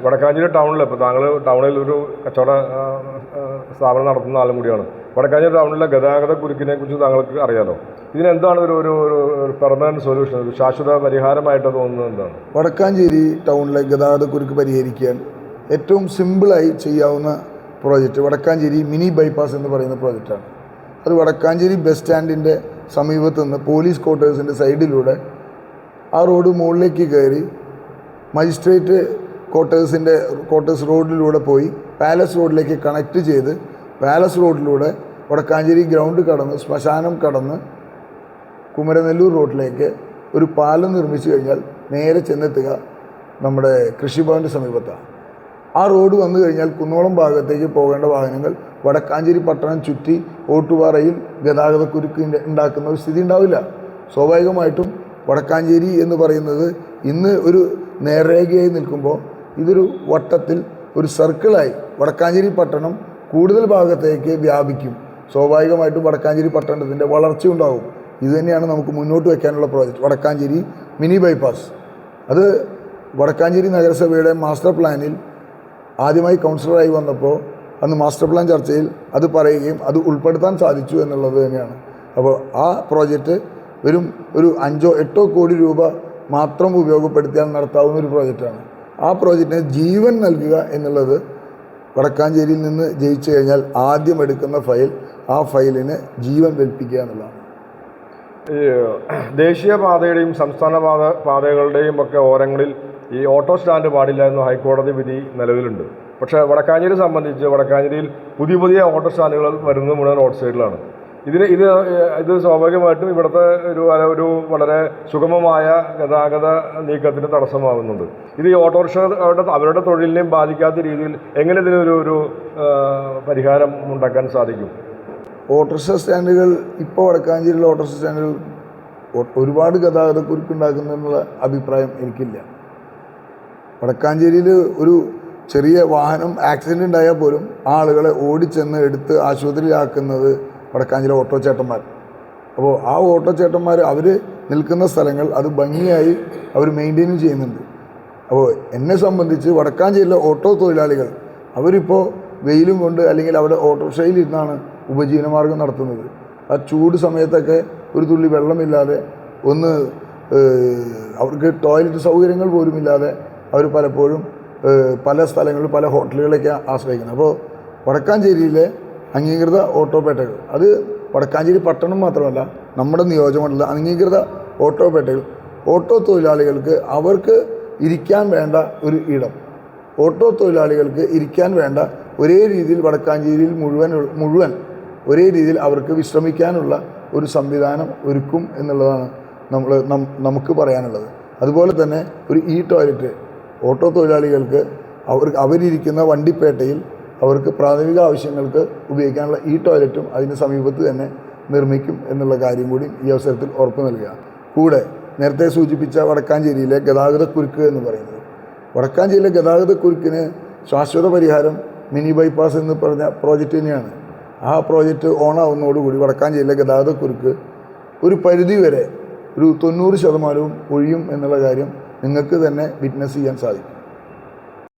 വടക്കാഞ്ചേരി ടൗണിൽ ഇപ്പോൾ താങ്കൾ ടൗണിൽ ഒരു കച്ചവട സ്ഥാപനം നടത്തുന്ന ആളും കൂടിയാണ്. വടക്കാഞ്ചേരി ടൗണിലെ ഗതാഗത കുരുക്കിനെ കുറിച്ച് താങ്കൾക്ക് അറിയാലോ. ഇതിനെന്താണ് ഒരു ഒരു ഒരു പെർമനൻറ്റ് സൊല്യൂഷൻ, ഒരു ശാശ്വത പരിഹാരമായിട്ട് തോന്നുന്നത് എന്താണ്? വടക്കാഞ്ചേരി ടൗണിലെ ഗതാഗത കുരുക്ക് പരിഹരിക്കാൻ ഏറ്റവും സിമ്പിളായി ചെയ്യാവുന്ന പ്രോജക്റ്റ് വടക്കാഞ്ചേരി മിനി ബൈപ്പാസ് എന്ന് പറയുന്ന പ്രോജക്റ്റാണ്. അത് വടക്കാഞ്ചേരി ബസ് സ്റ്റാൻഡിൻ്റെ സമീപത്ത് നിന്ന് പോലീസ് ക്വാർട്ടേഴ്സിൻ്റെ സൈഡിലൂടെ ആ റോഡ് മുകളിലേക്ക് കയറി മജിസ്ട്രേറ്റ് ക്വാർട്ടേഴ്സ് റോഡിലൂടെ പോയി പാലസ് റോഡിലേക്ക് കണക്ട് ചെയ്ത് പാലസ് റോഡിലൂടെ വടക്കാഞ്ചേരി ഗ്രൗണ്ട് കടന്ന് ശ്മശാനം കടന്ന് കുമരനെല്ലൂർ റോഡിലേക്ക് ഒരു പാലം നിർമ്മിച്ചു കഴിഞ്ഞാൽ നേരെ ചെന്നെത്തുക നമ്മുടെ കൃഷിഭവൻ്റെ സമീപത്താണ്. ആ റോഡ് വന്നു കഴിഞ്ഞാൽ കുന്നോളം ഭാഗത്തേക്ക് പോകേണ്ട വാഹനങ്ങൾ വടക്കാഞ്ചേരി പട്ടണം ചുറ്റി ഓട്ടുപാറയിൽ ഗതാഗതക്കുരുക്ക് ഉണ്ടാക്കുന്ന ഒരു സ്ഥിതി ഉണ്ടാവില്ല. സ്വാഭാവികമായിട്ടും വടക്കാഞ്ചേരി എന്ന് പറയുന്നത് ഇന്ന് ഒരു നേർരേഖയായി നിൽക്കുമ്പോൾ ഇതൊരു വട്ടത്തിൽ ഒരു സർക്കിളായി വടക്കാഞ്ചേരി പട്ടണം കൂടുതൽ ഭാഗത്തേക്ക് വ്യാപിക്കും. സ്വാഭാവികമായിട്ടും വടക്കാഞ്ചേരി പട്ടണത്തിൻ്റെ വളർച്ച ഉണ്ടാകും. ഇതുതന്നെയാണ് നമുക്ക് മുന്നോട്ട് വയ്ക്കാനുള്ള പ്രോജക്റ്റ് വടക്കാഞ്ചേരി മിനി ബൈപ്പാസ്. അത് വടക്കാഞ്ചേരി നഗരസഭയുടെ മാസ്റ്റർ പ്ലാനിൽ ആദ്യമായി കൗൺസിലറായി വന്നപ്പോൾ അന്ന് മാസ്റ്റർ പ്ലാൻ ചർച്ചയിൽ അത് പറയുകയും അത് ഉൾപ്പെടുത്താൻ സാധിച്ചു എന്നുള്ളത് തന്നെയാണ്. അപ്പോൾ ആ പ്രോജക്റ്റ് വെറും ഒരു 5-8 കോടി രൂപ മാത്രം ഉപയോഗപ്പെടുത്തിയാൽ നടത്താവുന്ന ഒരു പ്രോജക്റ്റാണ്. ആ പ്രോജക്റ്റിന് ജീവൻ നൽകുക എന്നുള്ളത് വടക്കാഞ്ചേരിയിൽ നിന്ന് ജയിച്ചു കഴിഞ്ഞാൽ ആദ്യം എടുക്കുന്ന ഫയൽ ആ ഫയലിന് ജീവൻ കൽപ്പിക്കുക എന്നുള്ളതാണ്. ഈ ദേശീയപാതയുടെയും സംസ്ഥാന പാതകളുടെയും ഒക്കെ ഓരങ്ങളിൽ ഈ ഓട്ടോ സ്റ്റാൻഡ് പാടില്ല എന്ന ഹൈക്കോടതി വിധി നിലവിലുണ്ട്. പക്ഷേ വടക്കാഞ്ചേരി സംബന്ധിച്ച് വടക്കാഞ്ചേരിയിൽ പുതിയ ഓട്ടോ സ്റ്റാൻഡുകൾ വരുന്നത് മുഴുവൻ റോഡ് സൈഡിലാണ്. ഇത് സ്വാഭാവികമായിട്ടും ഇവിടുത്തെ ഒരു വളരെ സുഗമമായ ഗതാഗത നീക്കത്തിന് തടസ്സമാകുന്നുണ്ട്. ഇത് ഈ ഓട്ടോറിക്ഷ അവരുടെ തൊഴിലിനെയും ബാധിക്കാത്ത രീതിയിൽ എങ്ങനെ ഇതിനൊരു പരിഹാരം ഉണ്ടാക്കാൻ സാധിക്കും? ഓട്ടോറിക്ഷ സ്റ്റാൻഡുകൾ ഇപ്പോൾ വടക്കാഞ്ചേരിയിലെ ഓട്ടോറിക്ഷ സ്റ്റാൻഡുകൾ ഒരുപാട് ഗതാഗതക്കുരുക്കുണ്ടാക്കുന്നതിനുള്ള അഭിപ്രായം എനിക്കില്ല. വടക്കാഞ്ചേരിയിൽ ഒരു ചെറിയ വാഹനം ആക്സിഡൻ്റ് ഉണ്ടായാൽ പോലും ആളുകളെ ഓടിച്ചെന്ന് എടുത്ത് ആശുപത്രിയിലാക്കുന്നത് വടക്കാഞ്ചേരി ഓട്ടോ ചേട്ടന്മാർ. അപ്പോൾ ആ ഓട്ടോ ചേട്ടന്മാർ അവർ നിൽക്കുന്ന സ്ഥലങ്ങൾ അത് ഭംഗിയായി അവർ മെയിൻറ്റെയിൻ ചെയ്യുന്നുണ്ട്. അപ്പോൾ എന്നെ സംബന്ധിച്ച് വടക്കാഞ്ചേരിയിലെ ഓട്ടോ തൊഴിലാളികൾ അവരിപ്പോൾ വെയിലും കൊണ്ട് അല്ലെങ്കിൽ അവിടെ ഓട്ടോറിക്ഷയിൽ ഇരുന്നാണ് ഉപജീവനമാർഗം നടത്തുന്നത്. ആ ചൂട് സമയത്തൊക്കെ ഒരു തുള്ളി വെള്ളമില്ലാതെ അവർക്ക് ടോയ്ലറ്റ് സൗകര്യങ്ങൾ പോലുമില്ലാതെ അവർ പലപ്പോഴും പല സ്ഥലങ്ങളിൽ പല ഹോട്ടലുകളൊക്കെ ആശ്രയിക്കുന്നത്. അപ്പോൾ വടക്കാഞ്ചേരിയിലെ അംഗീകൃത ഓട്ടോപേട്ടകൾ, അത് വടക്കാഞ്ചേരി പട്ടണം മാത്രമല്ല നമ്മുടെ നിയോജകമണ്ഡലം അംഗീകൃത ഓട്ടോപേട്ടകൾ, ഓട്ടോ തൊഴിലാളികൾക്ക് അവർക്ക് ഇരിക്കാൻ വേണ്ട ഒരു ഇടം, ഓട്ടോ തൊഴിലാളികൾക്ക് ഇരിക്കാൻ വേണ്ട ഒരേ രീതിയിൽ വടക്കാഞ്ചേരിയിൽ മുഴുവൻ ഒരേ രീതിയിൽ അവർക്ക് വിശ്രമിക്കാനുള്ള ഒരു സംവിധാനം ഒരുക്കും എന്നുള്ളതാണ് നമുക്ക് പറയാനുള്ളത്. അതുപോലെ തന്നെ ഒരു ടോയ്ലറ്റ് ഓട്ടോ തൊഴിലാളികൾക്ക് അവരിരിക്കുന്ന വണ്ടിപ്പേട്ടയിൽ അവർക്ക് പ്രാഥമിക ആവശ്യങ്ങൾക്ക് ഉപയോഗിക്കാനുള്ള ടോയ്ലറ്റും അതിന് സമീപത്ത് തന്നെ നിർമ്മിക്കും എന്നുള്ള കാര്യം കൂടി ഈ അവസരത്തിൽ ഉറപ്പ് നൽകുക. കൂടെ നേരത്തെ സൂചിപ്പിച്ച വടക്കാഞ്ചേരിയിലെ ഗതാഗതക്കുരുക്ക് എന്ന് പറയുന്നത്, വടക്കാഞ്ചേരിയിലെ ഗതാഗതക്കുരുക്കിന് ശാശ്വത പരിഹാരം മിനി ബൈപ്പാസ് എന്ന് പറഞ്ഞ പ്രോജക്റ്റ് തന്നെയാണ്. ആ പ്രോജക്റ്റ് ഓണാവുന്നതോടുകൂടി വടക്കാഞ്ചേരിയിലെ ഗതാഗതക്കുരുക്ക് ഒരു പരിധിവരെ ഒരു 90% ഒഴിയും എന്നുള്ള കാര്യം നിങ്ങൾക്ക് തന്നെ വിറ്റ്നസ് ചെയ്യാൻ സാധിക്കും.